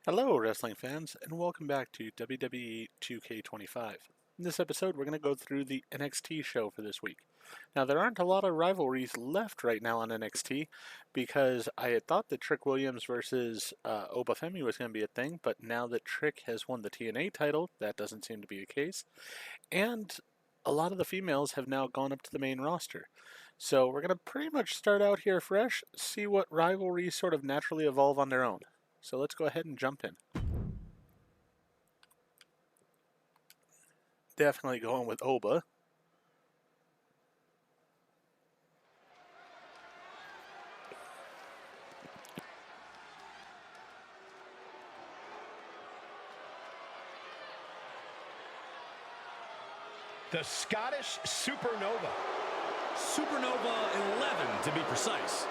Hello, wrestling fans, and welcome back to WWE 2K25. In this episode, we're going to go through the NXT show for this week. Now, there aren't a lot of rivalries left right now on NXT because I had thought that Trick Williams versus Obafemi was going to be a thing, but now that Trick has won the TNA title, that doesn't seem to be the case. And a lot of the females have now gone up to the main roster. So we're going to pretty much start out here fresh, see what rivalries sort of naturally evolve on their own. So let's go ahead and jump in. Definitely going with Oba. The Scottish Supernova. Supernova 11 to be precise.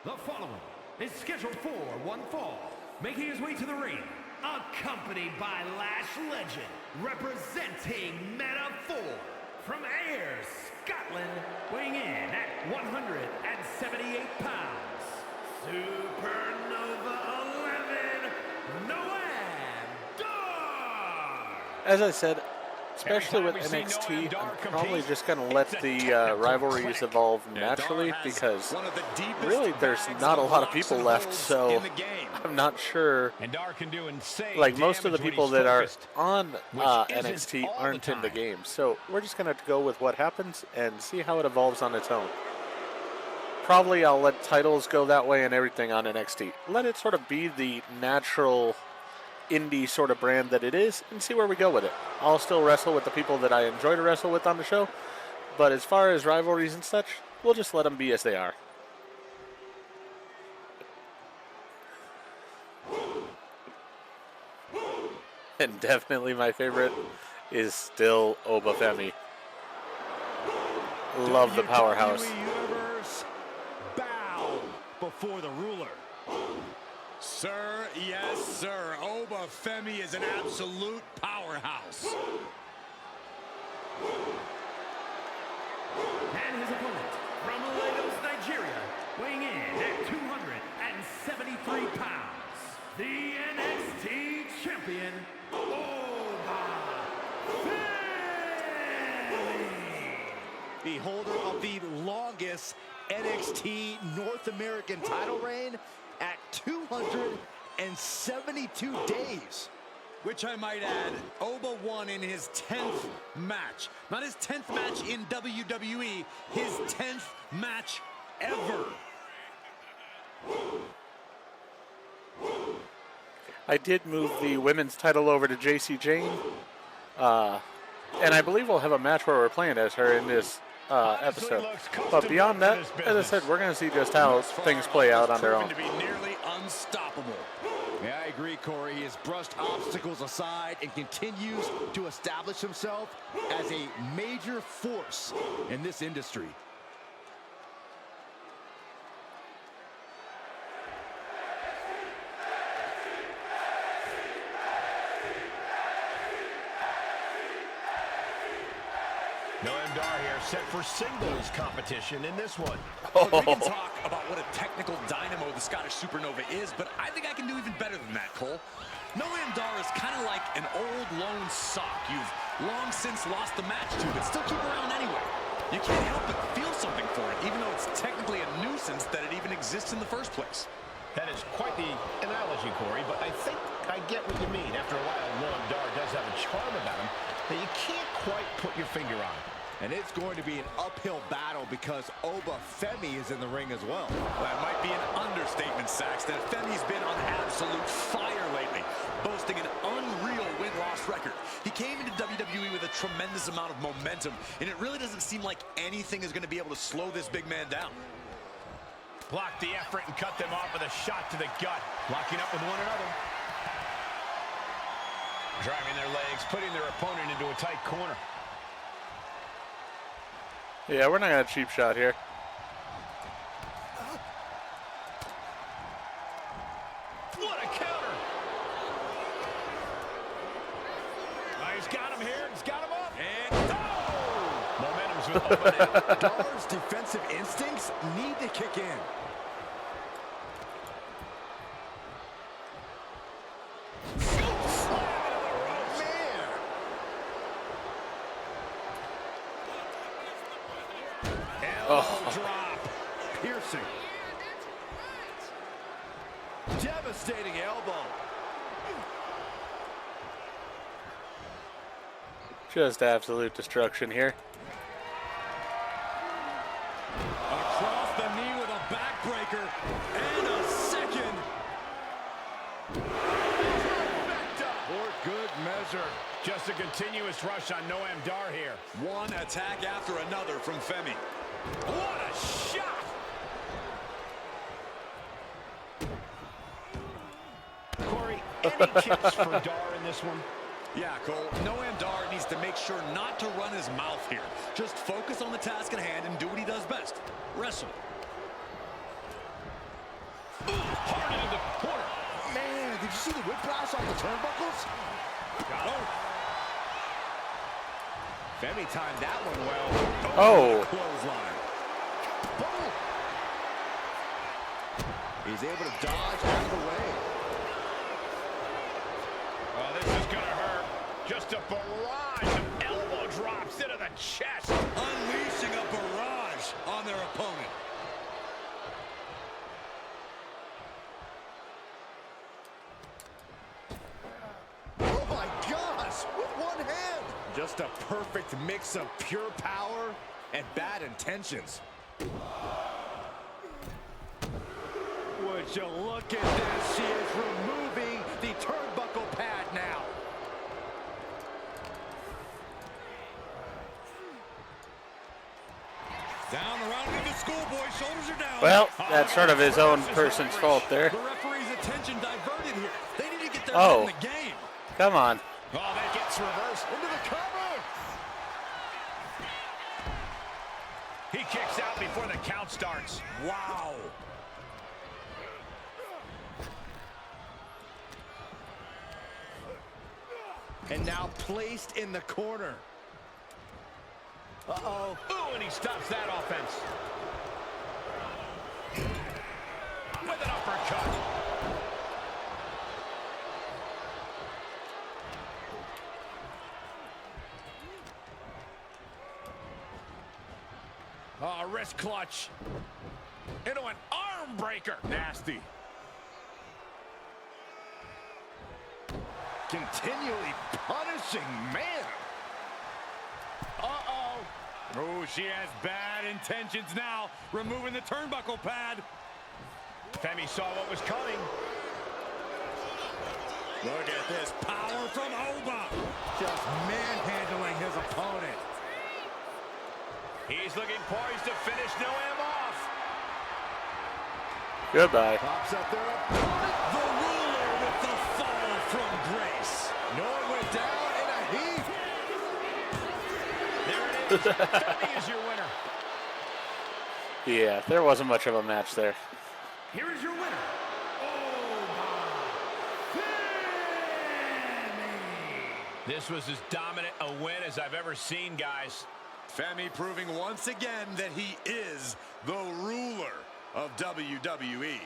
The following is scheduled for one fall, making his way to the ring, accompanied by Lash Legend, representing Meta 4 from Ayr, Scotland, weighing in at 178 pounds, Supernova 11, Noam Dar! As I said, especially with NXT, I'm probably just going to let the rivalries evolve naturally because really there's not a lot of people left, so I'm not sure. Like most of the people that are on NXT aren't in the game, so we're just going to go with what happens and see how it evolves on its own. Probably I'll let titles go that way and everything on NXT. Let it sort of be the natural indie sort of brand that it is and see where we go with it. I'll still wrestle with the people that I enjoy to wrestle with on the show, but as far as rivalries and such, we'll just let them be as they are. And definitely my favorite is still Obafemi. Love the powerhouse. Universe, bow before the ruler. Sir, yes, sir. Obafemi is an absolute powerhouse. And his opponent, from Lagos, Nigeria, weighing in at 273 pounds, the NXT champion, Obafemi! The holder of the longest NXT North American title reign at 272 days. Which I might add, Oba won in his 10th match. Not his 10th match in WWE, his 10th match ever. I did move the women's title over to JC Jane, and I believe we'll have a match where we're playing as her in this episode. But beyond that, as I said, we're going to see just how things play out on their own. To be nearly unstoppable. Yeah, I agree, Corey. He has brushed obstacles aside and continues to establish himself as a major force in this industry. Noam Dar here, set for singles competition in this one. Look, we can talk about what a technical dynamo the Scottish Supernova is, but I think I can do even better than that, Cole. Noam Dar is kind of like an old lone sock you've long since lost the match to, but still keep around anyway. You can't help but feel something for it, even though it's technically a nuisance that it even exists in the first place. That is quite the analogy, Corey, but I think I get what you mean. After a while, Noam Dar does have a charm about him that you can't quite put your finger on. And it's going to be an uphill battle because Obafemi is in the ring as well. That might be an understatement, Saxton. Femi's been on absolute fire lately, boasting an unreal win-loss record. He came into WWE with a tremendous amount of momentum, and it really doesn't seem like anything is going to be able to slow this big man down. Block the effort and cut them off with a shot to the gut. Locking up with one another. Driving their legs, putting their opponent into a tight corner. Yeah, we're not going to cheap shot here. What a counter! He's got him here. He's got him up. And oh! Momentum's with him. Dar's defensive instincts need to kick in. Elbow drop. Piercing. Devastating elbow. Just absolute destruction here. Across the knee with a backbreaker and a second. For good measure. Just a continuous rush on Noam Dar here. One attack after another from Femi. What a shot! Corey, any kicks for Dar in this one? Yeah, Cole. Noam Dar needs to make sure not to run his mouth here. Just focus on the task at hand and do what he does best. Wrestle. Hard into the corner. Man, did you see the whiplash on the turnbuckles? Got him. Femi timed that one well. Oh. Clothesline. Boom. He's able to dodge out of the way. Oh, this is gonna hurt. Just a barrage of elbow drops into the chest. Unleashing a barrage on their opponent. Oh my gosh, with one hand. Just a perfect mix of pure power And bad intentions. Would you look at this? She is removing the turnbuckle pad now. Down around with the schoolboy. Shoulders are down. Well, that's sort of his own person's fault there. The referee's attention diverted here. They need to get their Oh. head in the game. Come on. Oh, that gets reversed into the cover. He kicks out before the count starts. Wow. And now placed in the corner. Uh-oh. Ooh, and he stops that offense. With an uppercut. Oh, wrist clutch. Into an arm breaker. Nasty. Continually punishing, man. Uh-oh. Oh, she has bad intentions now. Removing the turnbuckle pad. Femi saw what was coming. Look at this power from Oba. Just manhandling his opponent. He's looking poised to finish Noam off. Goodbye. Pops up there. The ruler with the fall from grace. Noam went down in a heap. There it is. Femi is your winner. Yeah, there wasn't much of a match there. Here is your winner. This was as dominant a win as I've ever seen, guys. Femi proving once again that he is the ruler of WWE.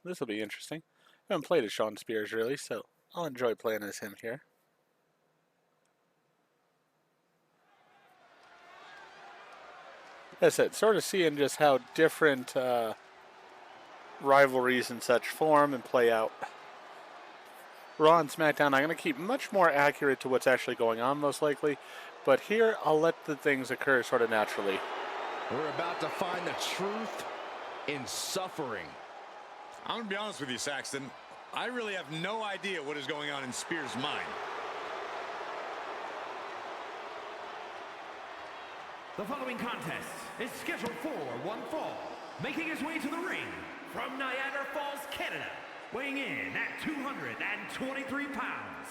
This will be interesting. I haven't played as Sean Spears really, so I'll enjoy playing as him here. As I said, sort of seeing just how different rivalries and such form and play out. Raw and SmackDown, I'm going to keep much more accurate to what's actually going on, most likely. But here, I'll let the things occur sort of naturally. We're about to find the truth in suffering. I'm going to be honest with you, Saxton. I really have no idea what is going on in Spears' mind. The following contest is scheduled for one fall. Making his way to the ring from Niagara Falls, Canada. Canada, weighing in at 223 pounds,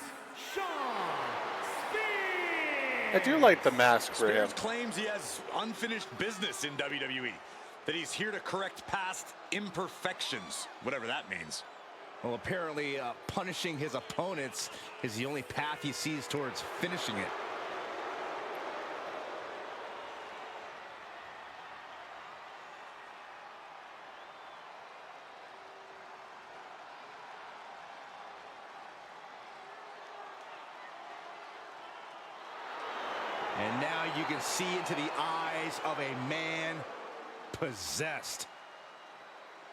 Sean Spears. I do like the mask for him. Spears claims he has unfinished business in WWE, that he's here to correct past imperfections, whatever that means. Well, apparently punishing his opponents is the only path he sees towards finishing it. And now you can see into the eyes of a man possessed.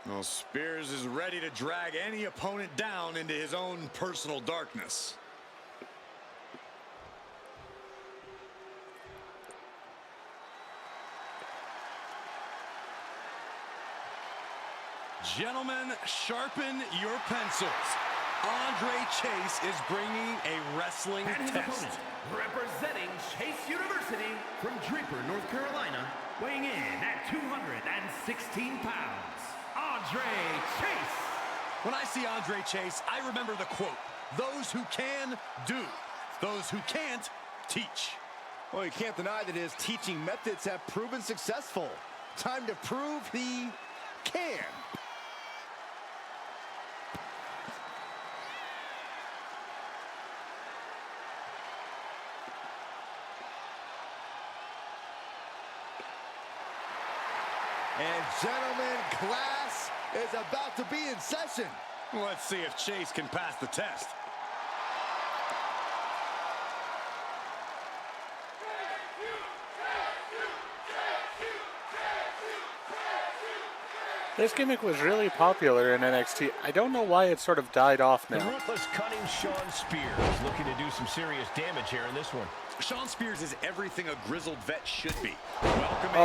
Well, Spears is ready to drag any opponent down into his own personal darkness. Gentlemen, sharpen your pencils. Andre Chase is bringing a wrestling And his test. opponent, representing Chase University from Draper, North Carolina, weighing in at 216 pounds, Andre Chase. When I see Andre Chase, I remember the quote, "Those who can, do. Those who can't, teach." Well, you can't deny that his teaching methods have proven successful. Time to prove he can. And gentlemen, class is about to be in session. Let's see if Chase can pass the test. This gimmick was really popular in NXT. I don't know why it sort of died off The now. ruthless cunning Sean Spears looking to do some serious damage here in this one. Sean Spears is everything a grizzled vet should be. Welcoming,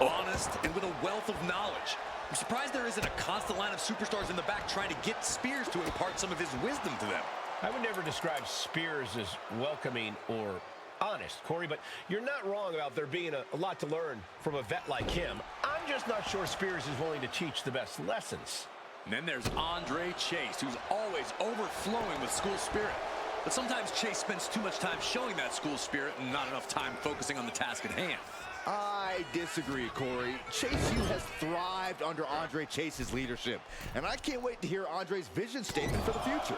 honest, and with a wealth of knowledge. I'm surprised there isn't a constant line of superstars in the back trying to get Spears to impart some of his wisdom to them. I would never describe Spears as welcoming or honest, Corey, but you're not wrong about there being a lot to learn from a vet like him. I'm just not sure Spears is willing to teach the best lessons. And then there's Andre Chase, who's always overflowing with school spirit. But sometimes Chase spends too much time showing that school spirit and not enough time focusing on the task at hand. I disagree, Corey. Chase U has thrived under Andre Chase's leadership, and I can't wait to hear Andre's vision statement for the future.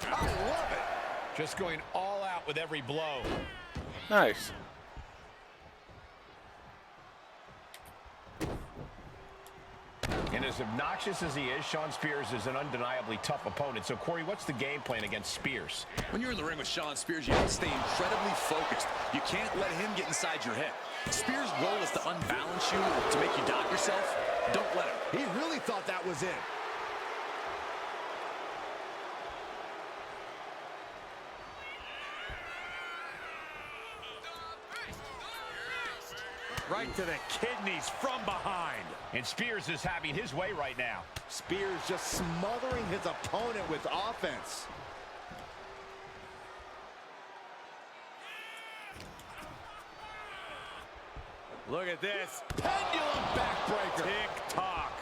I love it. Just going all out with every blow. Nice. And as obnoxious as he is, Sean Spears is an undeniably tough opponent. So, Corey, what's the game plan against Spears? When you're in the ring with Sean Spears, you have to stay incredibly focused. You can't let him get inside your head. Spears' role is to unbalance you, to make you doubt yourself. Don't let him. He really thought that was it. Right to the kidneys from behind. And Spears is having his way right now. Spears just smothering his opponent with offense. Look at this. Pendulum backbreaker. Tick-tock.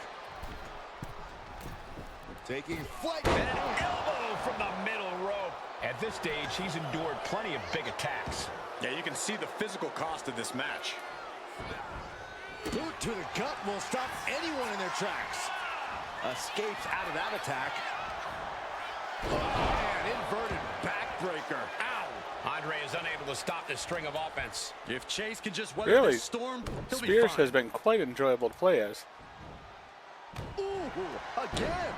Taking flight. And an elbow from the middle rope. At this stage, he's endured plenty of big attacks. Yeah, you can see the physical cost of this match. Boot to the gut will stop anyone in their tracks. Escapes out of that attack. Oh, man, inverted backbreaker. Ow. Andre is unable to stop this string of offense. If Chase can just weather Really, the storm, he'll be Spears fine. has been quite enjoyable to play as. Ooh, again.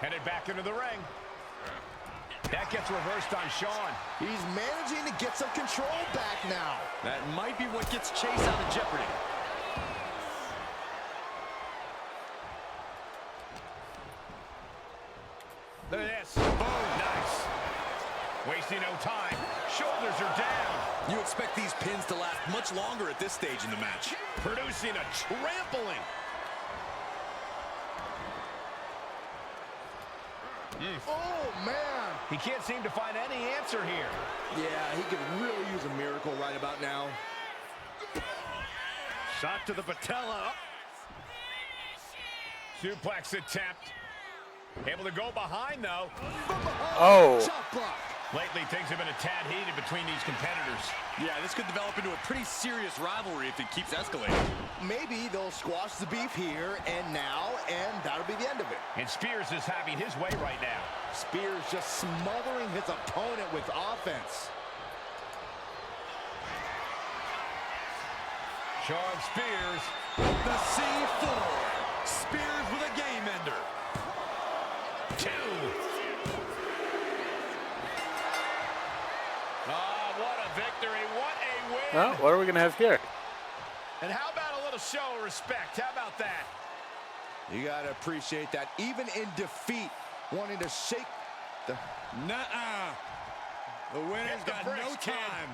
Headed back into the ring. That gets reversed on Sean. He's managing to get some control back now. That might be what gets Chase out of jeopardy. Look at this. Boom. Nice. Wasting no time. Shoulders are down. You expect these pins to last much longer at this stage in the match. Producing a trampling. Oh, man. He can't seem to find any answer here. Yeah, he could really use a miracle right about now. Shot to the patella. Suplex attempt. Able to go behind, though. Oh. Shot blocked. Lately, things have been a tad heated between these competitors. Yeah, this could develop into a pretty serious rivalry if it keeps escalating. Maybe they'll squash the beef here and now, and that'll be the end of it. And Spears is having his way right now. Spears just smothering his opponent with offense. Sean Spears. The C4. Spears with a game ender. 2. Oh, what a victory. What a win. Well, what are we going to have here? And how about a little show of respect? How about that? You got to appreciate that. Even in defeat, wanting to shake the... Nuh-uh. The winner's got no time.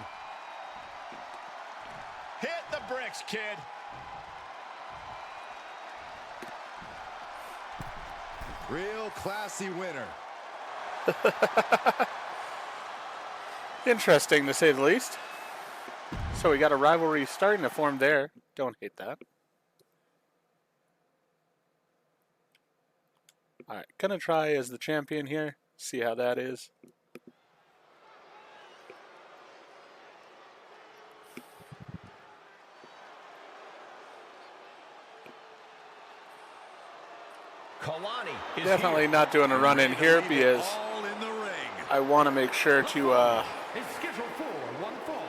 Hit the bricks, kid. Real classy winner. Interesting, to say the least. So we got a rivalry starting to form there. Don't hate that. All right, gonna try as the champion here. See how that is. Kalani is Definitely not doing a run in here because All in the ring. I want to make sure to Is scheduled for one fall.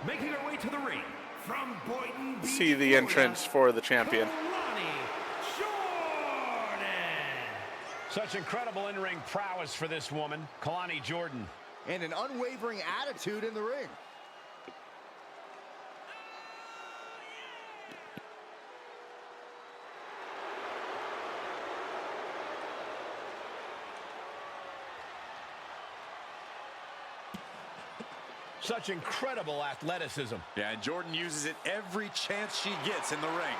Making her way to the ring from Boynton Beach, see the entrance for the champion. Kalani Jordan. Such incredible in-ring prowess for this woman, Kalani Jordan. And an unwavering attitude in the ring. Such incredible athleticism. Yeah, and Jordan uses it every chance she gets in the ring.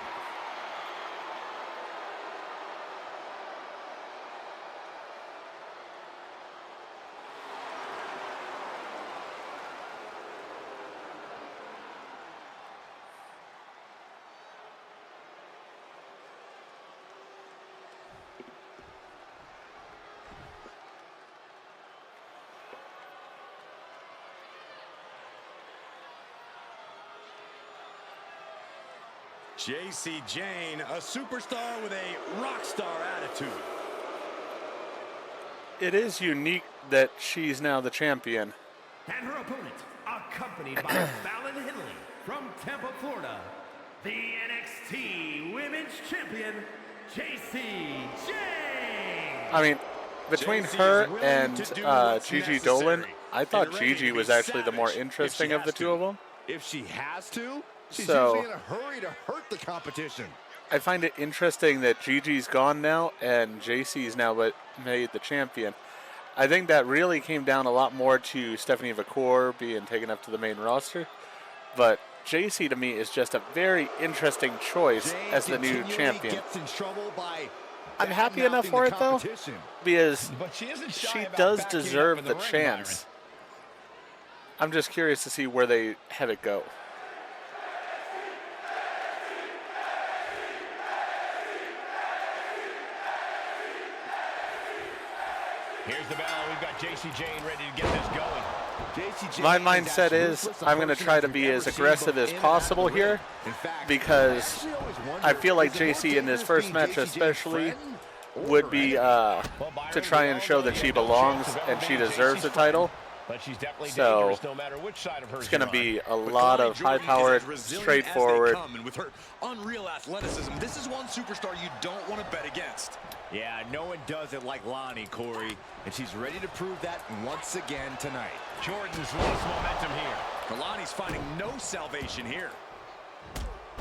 JC Jane, a superstar with a rock star attitude. It is unique that she's now the champion. And her opponent, accompanied by Fallon Henley from Tampa, Florida, the NXT Women's Champion, JC Jane. I mean, between JC her is willing and to do what's Gigi Dolan, necessary I thought and ready Gigi to be was actually the more savage if interesting she of the has two to. of them. If she has to, she's So- usually in a hurry to hurt the competition. I find it interesting that Gigi's gone now and JC's now made the champion. I think that really came down a lot more to Stephanie Vacour being taken up to the main roster. But JC to me is just a very interesting choice Jane as the new continually champion. Gets in trouble by I'm happy enough badmouthing for the it though, competition. because But she isn't shy she about does backing up deserve in the ring, chance. I'm just curious to see where they have it go. Byron. Here's the bell. We've got JC Jane ready to get this going. JC Jane My is mindset as is ruthless a I'm going to person try to we've be ever as seen aggressive both as in and possible out of the here ring. In fact, because actually always wondered, I feel like is it more JC in this dangerous first being match JC Jane's especially friend or would be Well, to Byron, try we and all show know that you she have no belongs chance of and she being deserves the JC's title. friend, but she's definitely So, dangerous no matter which side of her It's going to on. be a But lot Kalani of Jordan is high-powered, as resilient straightforward. as they come, and with her unreal athleticism, this is one superstar you don't want to bet against. Yeah, no one does it like Lonnie, Corey, and she's ready to prove that once again tonight. Jordan's lost momentum here. Kalani's finding no salvation here.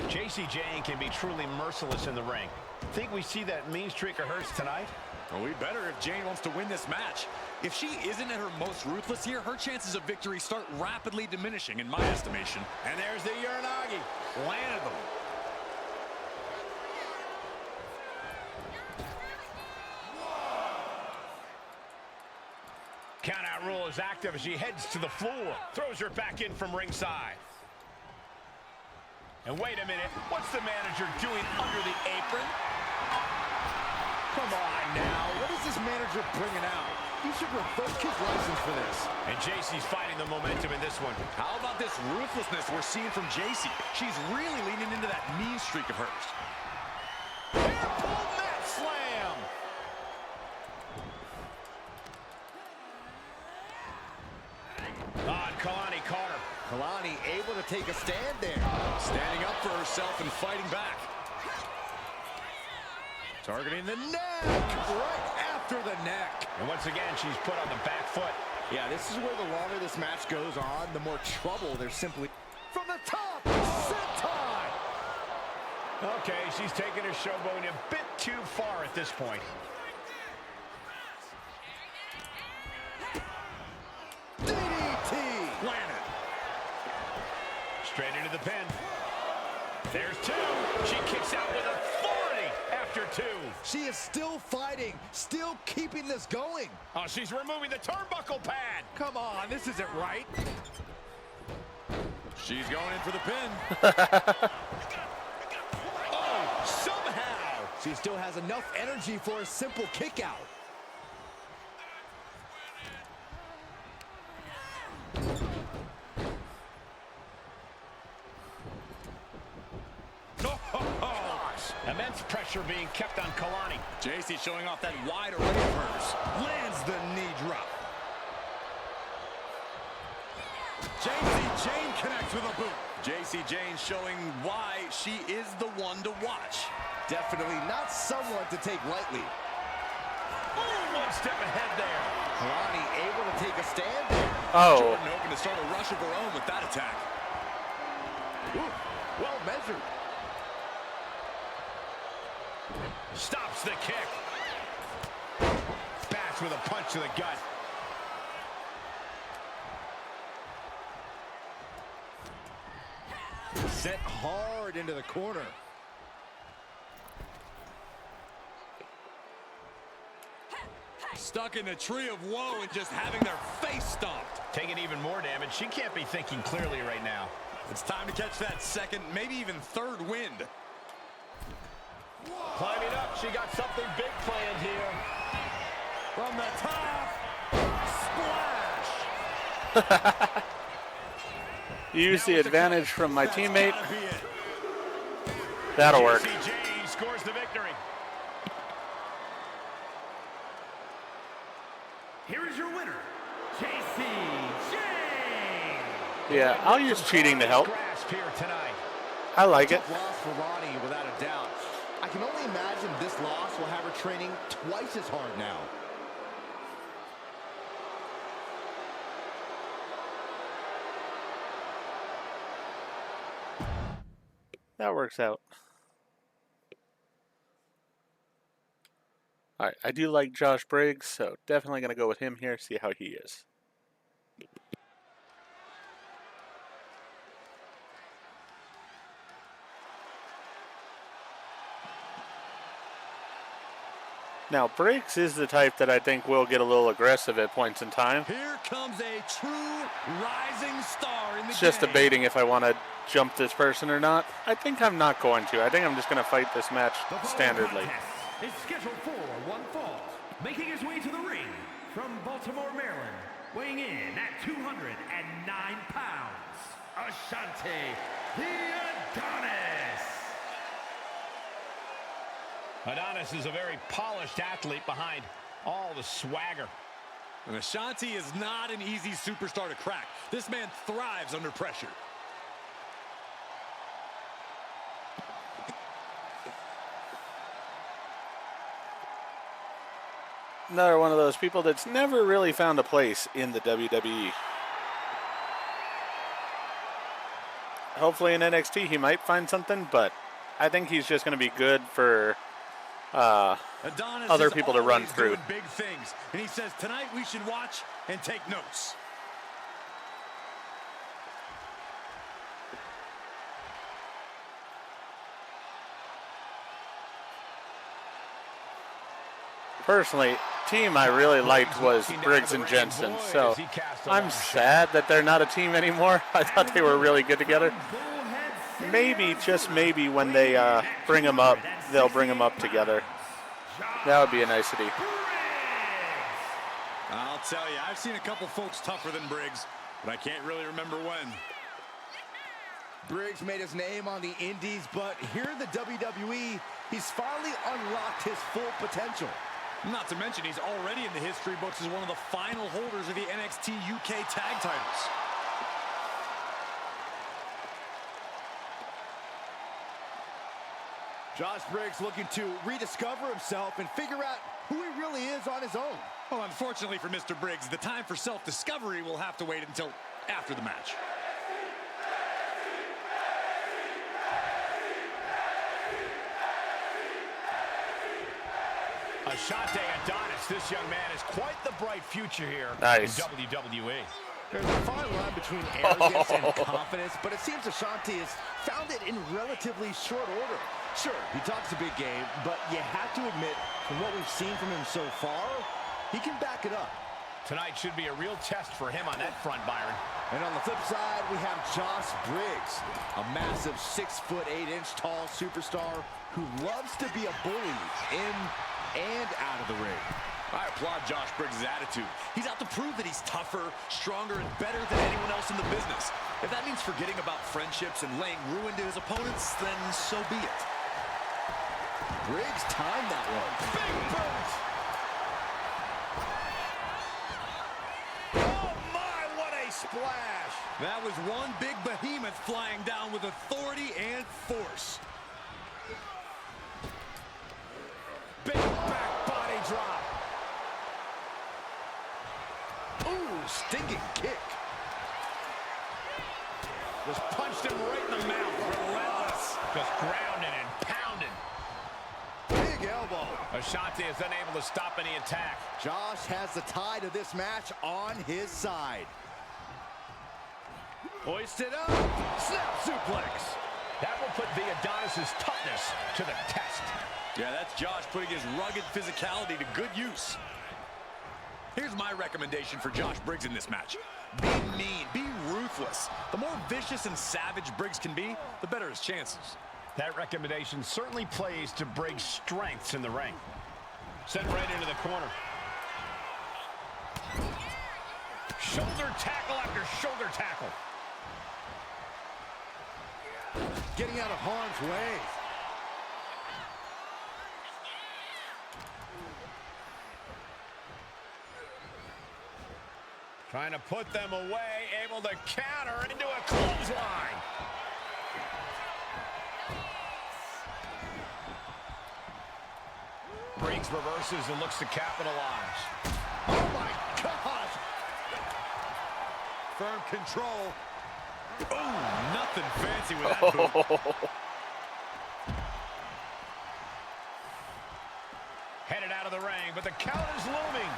JC Jane can be truly merciless in the ring. Think we see that mean streak of hers tonight? Well, we better if Jane wants to win this match. If she isn't at her most ruthless here, her chances of victory start rapidly diminishing, in my estimation. And there's the Uranagi. Landed them. Count out is active as she heads to the floor. Throws her back in from ringside. And wait a minute, what's the manager doing under the apron? Come on now. What is this manager bringing out? He should revoke his license for this. And JC's fighting the momentum in this one. How about this ruthlessness we're seeing from JC? She's really leaning into that mean streak of hers. Hair pull mat slam. On Kalani Carter. Kalani able to take a stand there. Standing up for herself and fighting back. Targeting the neck. Right after the neck. And once again, she's put on the back foot. Yeah, this is where the longer this match goes on, the more trouble there's simply. From the top, senton. Okay, she's taking her showboating a bit too far at this point. DDT. Planet. Straight into the pin. There's two. She kicks out with authority after two. She is still fighting, still keeping this going. Oh, she's removing the turnbuckle pad. Come on, this isn't right. She's going in for the pin. Oh, somehow. She still has enough energy for a simple kick out. Immense pressure being kept on Kalani. JC showing off that wide array of hers. Lands the knee drop. JC Jane connects with a boot. JC Jane showing why she is the one to watch. Definitely not someone to take lightly. Oh, one step ahead there. Kalani able to take a stand there. Oh, Jordan open to start a rush of her own with that attack. Ooh, well measured. Stops the kick. Bats with a punch to the gut. Sent hard into the corner. Stuck in a tree of woe and just having their face stomped. Taking even more damage. She can't be thinking clearly right now. It's time to catch that second, maybe even third wind. Climbing up, she got something big planned here. From the top, splash. use the advantage from my teammate. That'll work. JC scores the victory. Here is your winner, JC. Yeah, I'll use cheating to help. Grasp here tonight. I like it. Tough loss for Ronnie, without a doubt. I can only imagine this loss will have her training twice as hard now. That works out. All right, I do like Josh Briggs, so definitely going to go with him here, see how he is. Now, Briggs is the type that I think will get a little aggressive at points in time. Here comes a true rising star in the It's just game. debating if I want to jump this person or not. I think I'm not going to. I think I'm just going to fight this match standardly. Is scheduled for one fall, making his way to the ring from Baltimore, Maryland, weighing in at 209 pounds, Ashanti the Adonis. Adonis is a very polished athlete behind all the swagger. And Ashanti is not an easy superstar to crack. This man thrives under pressure. Another one of those people that's never really found a place in the WWE. Hopefully in NXT he might find something, but I think he's just going to be good for Adonis other is people to run always through. doing big things, and he says tonight we should watch and take notes. Personally, team I really liked was Briggs and Jensen, so I'm sad that they're not a team anymore. I thought they were really good together. Maybe, just maybe, when they bring them up, they'll bring them up together. That would be a nicety. I'll tell you, I've seen a couple folks tougher than Briggs, but I can't really remember when. Briggs made his name on the Indies, but here in the WWE, he's finally unlocked his full potential. Not to mention, he's already in the history books as one of the final holders of the NXT UK tag titles. Josh Briggs looking to rediscover himself and figure out who he really is on his own. Well, unfortunately for Mr. Briggs, the time for self-discovery will have to wait until after the match. Ashante Adonis, this young man has quite the bright future here nice. in WWE. There's a fine line between arrogance and confidence, but it seems Ashante has found it in relatively short order. Sure, he talks a big game, but you have to admit, from what we've seen from him so far, he can back it up. Tonight should be a real test for him on that front, Byron. And on the flip side, we have Josh Briggs, a massive 6'8" tall superstar who loves to be a bully in and out of the ring. I applaud Josh Briggs' attitude. He's out to prove that he's tougher, stronger, and better than anyone else in the business. If that means forgetting about friendships and laying ruin to his opponents, then so be it. Briggs timed that one. Big boot! Oh my, what a splash! That was one big behemoth flying down with authority and force. Big back body drop. Ooh, stinging kick. Just punched him right in the mouth. Relentless. Just grounding and pounding. Big elbow. Ashante is unable to stop any attack. Josh has the tide of this match on his side. Hoisted up. Snap suplex. That will put the Adonis's toughness to the test. Yeah, that's Josh putting his rugged physicality to good use. Here's my recommendation for Josh Briggs in this match. Be mean, be ruthless. The more vicious and savage Briggs can be, the better his chances. That recommendation certainly plays to Briggs' strengths in the ring. Sent right into the corner. Shoulder tackle after shoulder tackle. Getting out of harm's way. Trying to put them away, able to counter into a clothesline. Briggs reverses and looks to capitalize. Oh my gosh! Firm control. Oh, nothing fancy with that boot. Headed out of the ring, but the count is looming.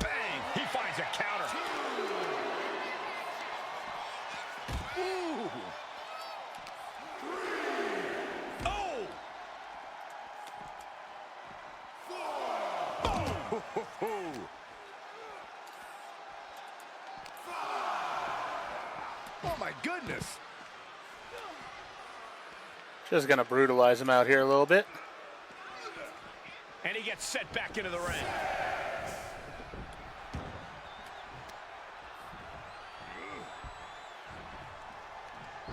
Bang! He finds a counter. Ooh. Oh! Oh my goodness. Just going to brutalize him out here a little bit. And he gets set back into the ring.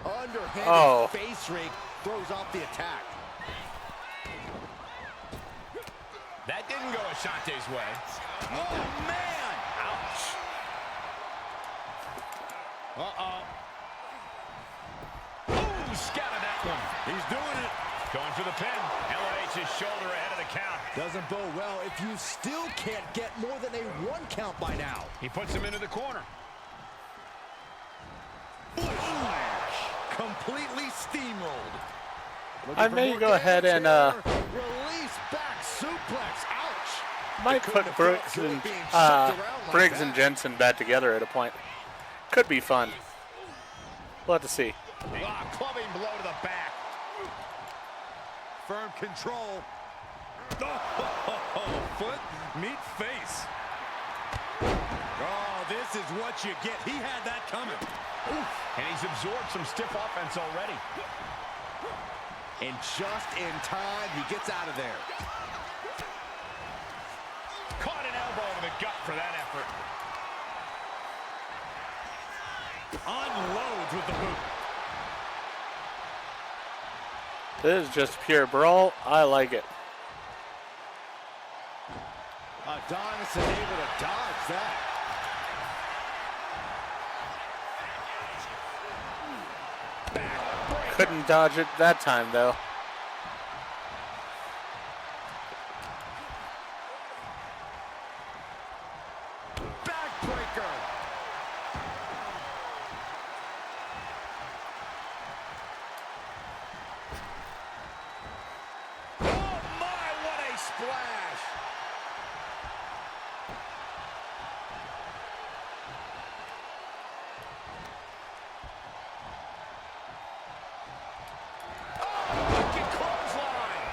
Underhanded face rake throws off the attack. That didn't go Ashante's way. Oh man! Ouch. Uh-oh. Ooh, scouted that one. He's doing it. Going for the pin. Elevates his shoulder ahead of the count. Doesn't bode well if you still can't get more than a 1 count by now. He puts him into the corner. Completely steamrolled. I may go ahead and release back suplex. Ouch. might put Briggs and Jensen back together at a point. Could be fun. We'll have to see. Clubbing blow to the back. Firm control. Oh, foot meet face. Oh, this is what you get. He had that coming. Oof. And he's absorbed some stiff offense already. And just in time, he gets out of there. Caught an elbow to the gut for that effort. Unloads with the boot. This is just pure brawl. I like it. Adonis is able to dodge that. Couldn't dodge it that time, though. Backbreaker. Oh my, what a splash!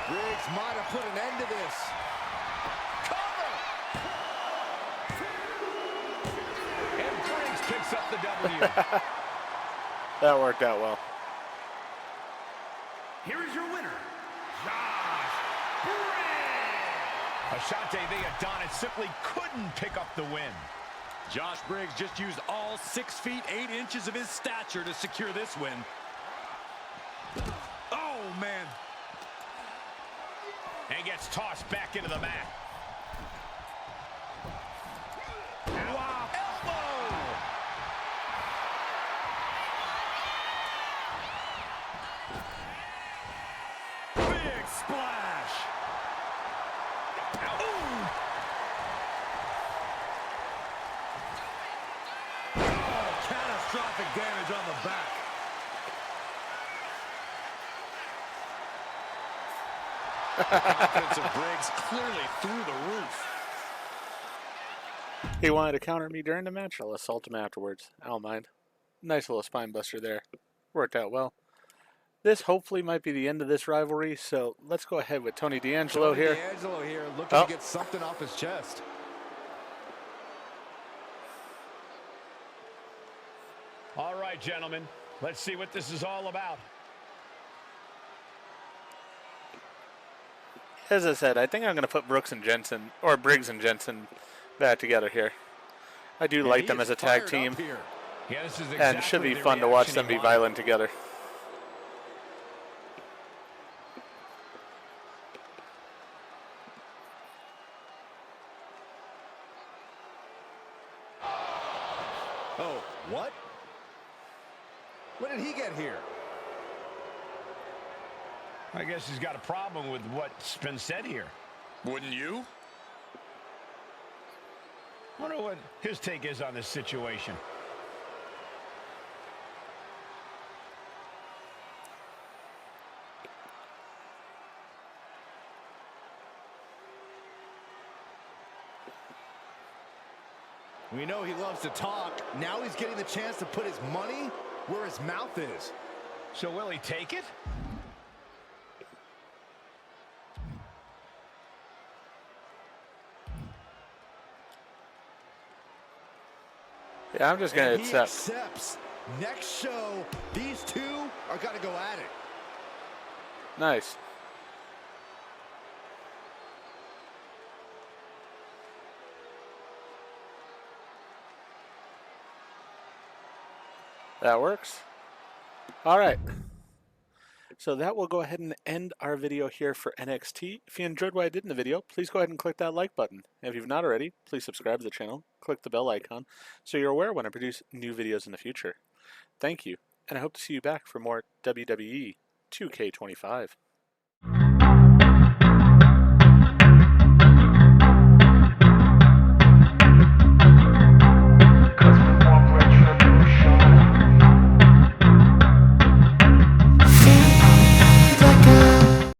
Briggs might have put an end to this. Cover! And Briggs picks up the W. That worked out well. Here is your winner, Josh Briggs. Ashante Adonis simply couldn't pick up the win. Josh Briggs just used all 6 feet 8 inches of his stature to secure this win. Oh, man. And gets tossed back into the mat. Wow. Elbow! Big splash. Ooh. Oh, catastrophic damage on the back. The confidence of Briggs clearly through the roof. He wanted to counter me during the match. I'll assault him afterwards. I don't mind. Nice little spine buster there. Worked out well. This hopefully might be the end of this rivalry, so let's go ahead with Tony D'Angelo here. D'Angelo here looking to get something off his chest. All right, gentlemen. Let's see what this is all about. As I said, I think I'm going to put Briggs and Jensen back together here. I do like them as a tag team, Yeah, this is and exactly it should be the fun to watch reaction them he be wanted. violent together. Oh, what? When did he get here? I guess he's got a problem with what's been said here. Wouldn't you? I wonder what his take is on this situation. We know he loves to talk. Now he's getting the chance to put his money where his mouth is. So will he take it? Yeah, I'm just going to He accept. accepts. Next show, these two are going to go at it. Nice. That works. All right. So that will go ahead and end our video here for NXT. If you enjoyed what I did in the video, please go ahead and click that like button. And if you've not already, please subscribe to the channel, click the bell icon, so you're aware when I produce new videos in the future. Thank you, and I hope to see you back for more WWE 2K25.